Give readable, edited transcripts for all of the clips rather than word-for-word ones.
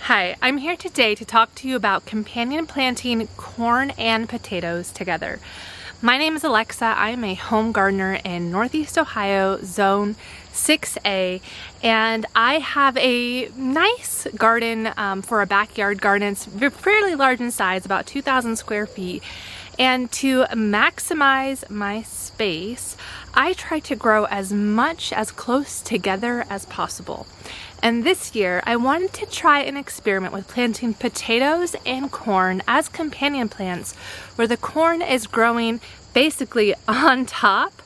Hi, I'm here today to talk to you about companion planting corn and potatoes together. My name is Alexa. I am a home gardener in Northeast Ohio, Zone 6A, and I have a nice garden for a backyard garden. It's fairly large in size, about 2,000 square feet. And to maximize my space, I try to grow as much as close together as possible. And this year, I wanted to try an experiment with planting potatoes and corn as companion plants, where the corn is growing basically on top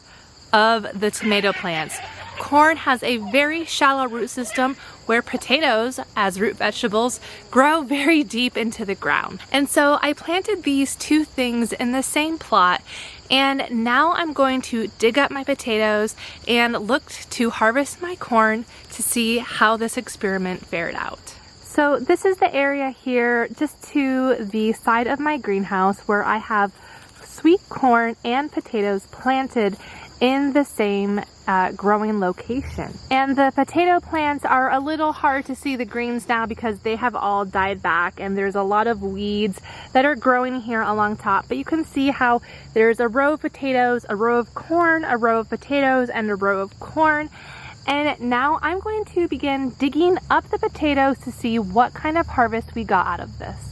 of the tomato plants. Corn has a very shallow root system, where potatoes, as root vegetables, grow very deep into the ground. And so I planted these two things in the same plot, and now I'm going to dig up my potatoes and look to harvest my corn to see how this experiment fared out. So this is the area here just to the side of my greenhouse where I have sweet corn and potatoes planted in the same growing location. And the potato plants are a little hard to see the greens now because they have all died back and there's a lot of weeds that are growing here along top. But you can see how there's a row of potatoes, a row of corn, a row of potatoes, and a row of corn. And now I'm going to begin digging up the potatoes to see what kind of harvest we got out of this.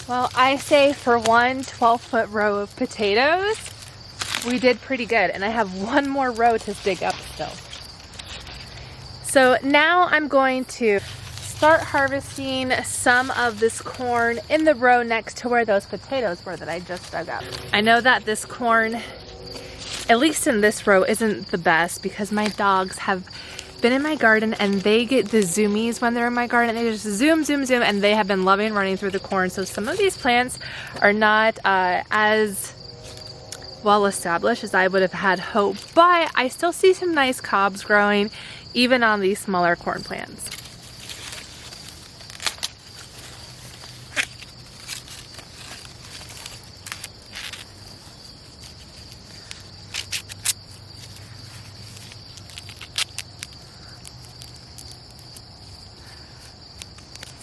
Well, I say for one 12-foot row of potatoes, we did pretty good. And I have one more row to dig up still. So now I'm going to start harvesting some of this corn in the row next to where those potatoes were that I just dug up. I know that this corn, at least in this row, isn't the best because my dogs have been in my garden and they get the zoomies when they're in my garden. They just zoom, zoom, zoom, and they have been loving running through the corn. So some of these plants are not as well established as I would have had hoped, but I still see some nice cobs growing even on these smaller corn plants.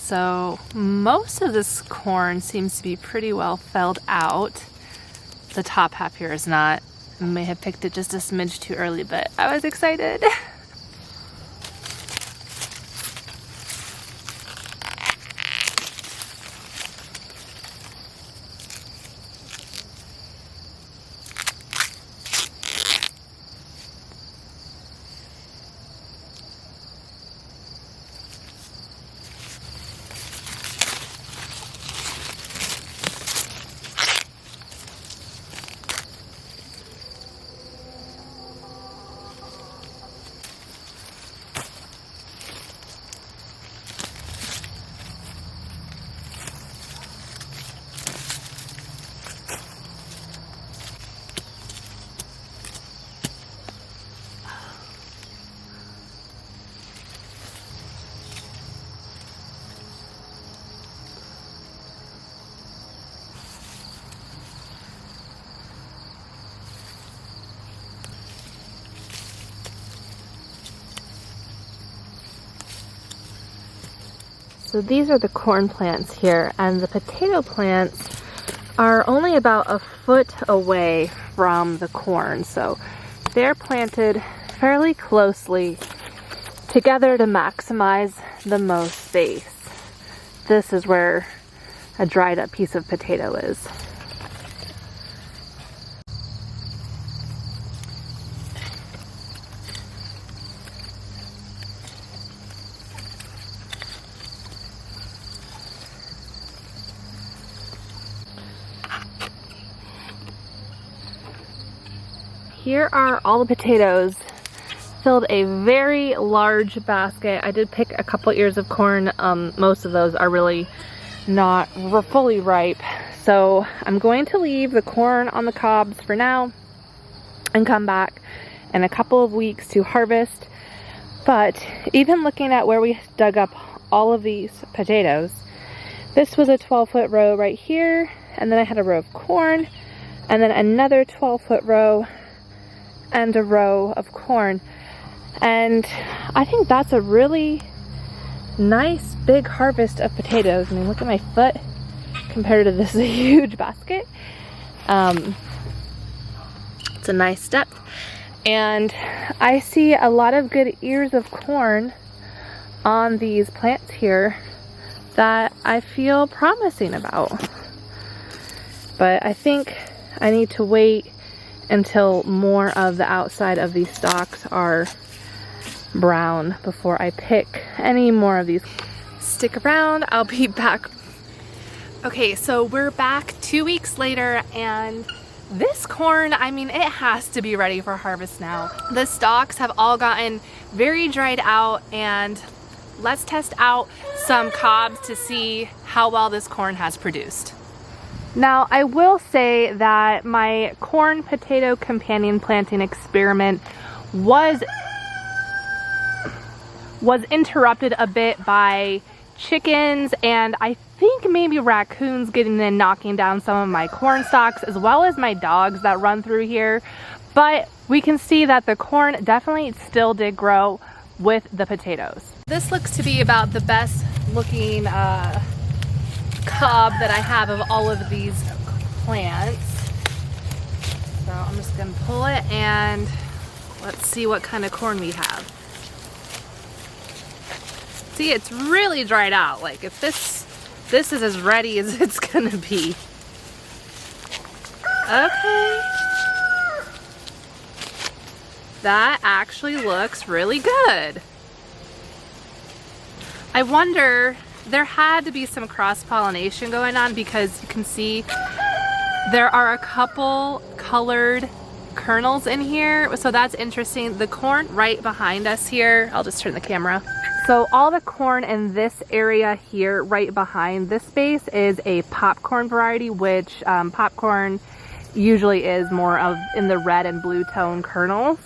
So most of this corn seems to be pretty well felled out. The top half here is not. I may have picked it just a smidge too early, but I was excited. So these are the corn plants here, and the potato plants are only about a foot away from the corn. So they're planted fairly closely together to maximize the most space. This is where a dried up piece of potato is. Here are all the potatoes. Filled a very large basket. I did pick a couple ears of corn. Most of those are really not fully ripe. So I'm going to leave the corn on the cobs for now and come back in a couple of weeks to harvest. But even looking at where we dug up all of these potatoes, this was a 12-foot row right here, and then I had a row of corn, and then another 12-foot row and a row of corn. And I think that's a really nice big harvest of potatoes. I mean, look at my foot compared to this huge basket. It's a nice step. And I see a lot of good ears of corn on these plants here that I feel promising about. But I think I need to wait until more of the outside of these stalks are brown before I pick any more of these. Stick around, I'll be back. Okay, so we're back 2 weeks later, and this corn, I mean, it has to be ready for harvest now. The stalks have all gotten very dried out, and let's test out some cobs to see how well this corn has produced. Now, I will say that my corn potato companion planting experiment was interrupted a bit by chickens, and I think maybe raccoons getting in and knocking down some of my corn stalks, as well as my dogs that run through here. But we can see that the corn definitely still did grow with the potatoes. This looks to be about the best looking cob that I have of all of these plants. So I'm just gonna pull it and let's see what kind of corn we have. See, it's really dried out. Like, if this is as ready as it's gonna be. Okay. That actually looks really good. I wonder, there had to be some cross-pollination going on, because you can see there are a couple colored kernels in here. So that's interesting. The corn right behind us here, I'll just turn the camera. So all the corn in this area here right behind this space is a popcorn variety, which popcorn usually is more of in the red and blue tone kernels.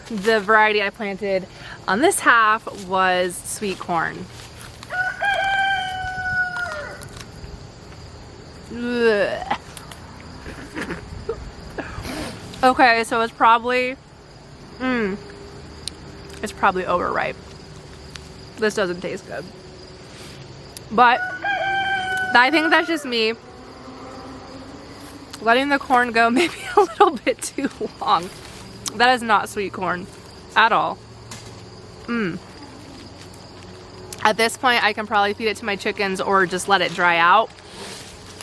The variety I planted on this half was sweet corn. Ugh. Okay, so it's probably overripe. This doesn't taste good. But I think that's just me letting the corn go maybe a little bit too long. That is not sweet corn at all. At this point, I can probably feed it to my chickens or just let it dry out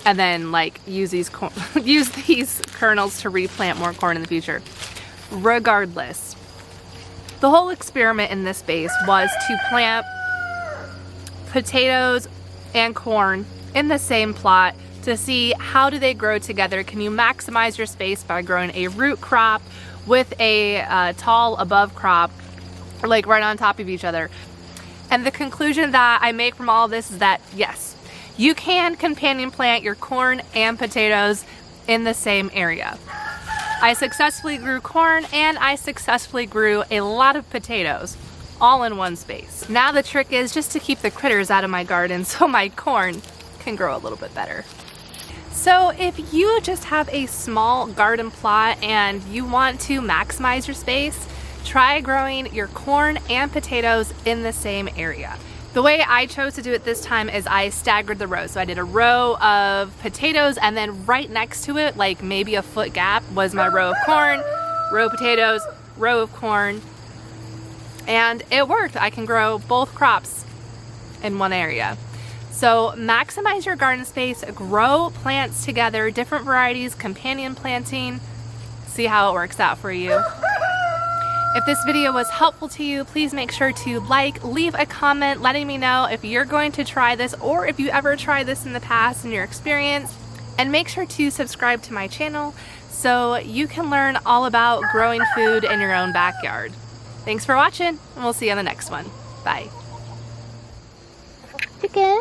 and then like use these kernels to replant more corn in the future. Regardless, the whole experiment in this base was to plant potatoes and corn in the same plot to see how do they grow together. Can you maximize your space by growing a root crop with a tall above crop, like right on top of each other? And the conclusion that I make from all of this is that yes, you can companion plant your corn and potatoes in the same area. I successfully grew corn and I successfully grew a lot of potatoes all in one space. Now the trick is just to keep the critters out of my garden so my corn can grow a little bit better. So if you just have a small garden plot and you want to maximize your space, try growing your corn and potatoes in the same area. The way I chose to do it this time is I staggered the rows. So I did a row of potatoes and then right next to it, like maybe a foot gap, was my row of corn, row of potatoes, row of corn. And it worked. I can grow both crops in one area. So maximize your garden space, grow plants together, different varieties, companion planting, see how it works out for you. If this video was helpful to you, please make sure to leave a comment letting me know if you're going to try this or if you ever tried this in the past in your experience. And make sure to subscribe to my channel so you can learn all about growing food in your own backyard. Thanks for watching, and we'll see you on the next one. Bye. Chicken.